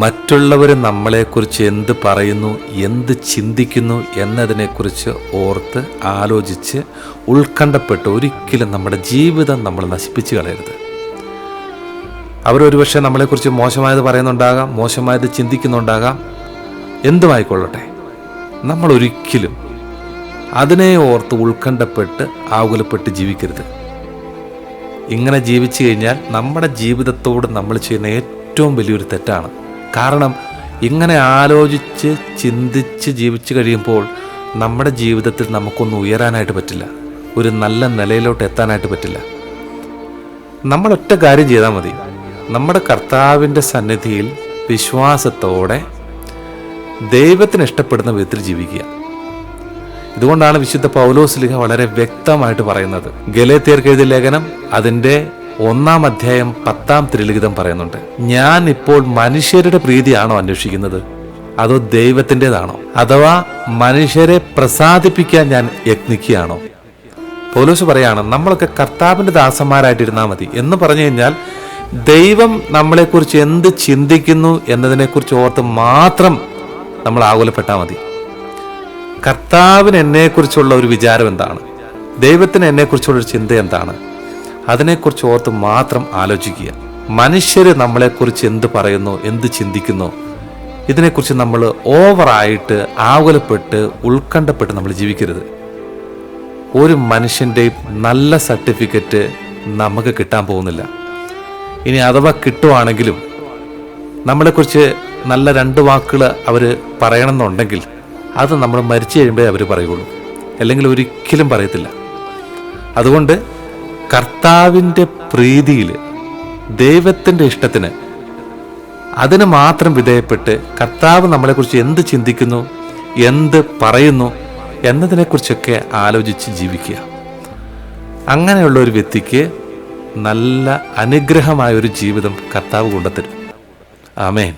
മറ്റുള്ളവർ നമ്മളെക്കുറിച്ച് എന്ത് പറയുന്നു, എന്ത് ചിന്തിക്കുന്നു എന്നതിനെക്കുറിച്ച് ഓർത്ത് ആലോചിച്ച് ഉത്കണ്ഠപ്പെട്ട് ഒരിക്കലും നമ്മുടെ ജീവിതം നമ്മൾ നശിപ്പിച്ച് കളയരുത്. അവരൊരു പക്ഷേ നമ്മളെക്കുറിച്ച് മോശമായത് പറയുന്നുണ്ടാകാം, മോശമായത് ചിന്തിക്കുന്നുണ്ടാകാം, എന്തുമായിക്കൊള്ളട്ടെ. നമ്മളൊരിക്കലും അതിനെ ഓർത്ത് ഉത്കണ്ഠപ്പെട്ട് ആകുലപ്പെട്ട് ജീവിക്കരുത്. ഇങ്ങനെ ജീവിച്ചു കഴിഞ്ഞാൽ നമ്മുടെ ജീവിതത്തോട് നമ്മൾ ചെയ്യുന്ന ഏറ്റവും വലിയൊരു തെറ്റാണ്. കാരണം ഇങ്ങനെ ആലോചിച്ച് ചിന്തിച്ച് ജീവിച്ചു കഴിയുമ്പോൾ നമ്മുടെ ജീവിതത്തിൽ നമുക്കൊന്നും ഉയരാനായിട്ട് പറ്റില്ല, ഒരു നല്ല നിലയിലോട്ട് എത്താനായിട്ട് പറ്റില്ല. നമ്മളൊറ്റ കാര്യം ചെയ്താൽ മതി, നമ്മുടെ കർത്താവിൻ്റെ സന്നിധിയിൽ വിശ്വാസത്തോടെ ദൈവത്തിന് ഇഷ്ടപ്പെടുന്ന വിധത്തിൽ ജീവിക്കുക. ഇതുകൊണ്ടാണ് വിശുദ്ധ പൗലോസ്ലീഹ വളരെ വ്യക്തമായിട്ട് പറയുന്നത്. ഗലാത്യർക്ക് എഴുതിയ ലേഖനം അതിൻ്റെ 1-ാം അധ്യായം 10-ാം തിരുലിഖിതം പറയുന്നുണ്ട്, ഞാൻ ഇപ്പോൾ മനുഷ്യരുടെ പ്രീതിയാണോ അന്വേഷിക്കുന്നത്, അതോ ദൈവത്തിൻ്റെതാണോ? അഥവാ മനുഷ്യരെ പ്രസാദിപ്പിക്കാൻ ഞാൻ യത്നിക്കുകയാണോ? പൗലോസ് പറയാണ്, നമ്മളൊക്കെ കർത്താവിൻ്റെ ദാസന്മാരായിട്ടിരുന്നാൽ മതി എന്ന് പറഞ്ഞു കഴിഞ്ഞാൽ ദൈവം നമ്മളെക്കുറിച്ച് എന്ത് ചിന്തിക്കുന്നു എന്നതിനെക്കുറിച്ച് ഓർത്ത് മാത്രം നമ്മൾ ആകുലപ്പെട്ടാൽ മതി. കർത്താവിന് എന്നെക്കുറിച്ചുള്ള ഒരു വിചാരം എന്താണ്, ദൈവത്തിന് എന്നെക്കുറിച്ചുള്ളൊരു ചിന്ത എന്താണ്, അതിനെക്കുറിച്ച് ഓർത്ത് മാത്രം ആലോചിക്കുക. മനുഷ്യർ നമ്മളെക്കുറിച്ച് എന്ത് പറയുന്നു, എന്ത് ചിന്തിക്കുന്നു, ഇതിനെക്കുറിച്ച് നമ്മൾ ഓവറായിട്ട് ആകുലപ്പെട്ട് ഉത്കണ്ഠപ്പെട്ട് നമ്മൾ ജീവിക്കരുത്. ഒരു മനുഷ്യൻ്റെയും നല്ല സർട്ടിഫിക്കറ്റ് നമുക്ക് കിട്ടാൻ പോകുന്നില്ല. ഇനി അഥവാ കിട്ടുവാണെങ്കിലും നമ്മളെക്കുറിച്ച് നല്ല 2 വാക്കുകൾ അവർ പറയണമെന്നുണ്ടെങ്കിൽ അത് നമ്മൾ മരിച്ചു കഴിയുമ്പോഴേ അവർ പറയുള്ളൂ, അല്ലെങ്കിൽ ഒരിക്കലും പറയത്തില്ല. അതുകൊണ്ട് കർത്താവിൻ്റെ പ്രീതിയിൽ ദൈവത്തിൻ്റെ ഇഷ്ടത്തിന് അതിന് മാത്രം വിധേയപ്പെട്ട് കർത്താവ് നമ്മളെക്കുറിച്ച് എന്ത് ചിന്തിക്കുന്നു, എന്ത് പറയുന്നു എന്നതിനെക്കുറിച്ചൊക്കെ ആലോചിച്ച് ജീവിക്കുക. അങ്ങനെയുള്ള ഒരു വ്യക്തിക്ക് നല്ല അനുഗ്രഹമായൊരു ജീവിതം കർത്താവ് കൊണ്ടുത്തരും. ആമേൻ.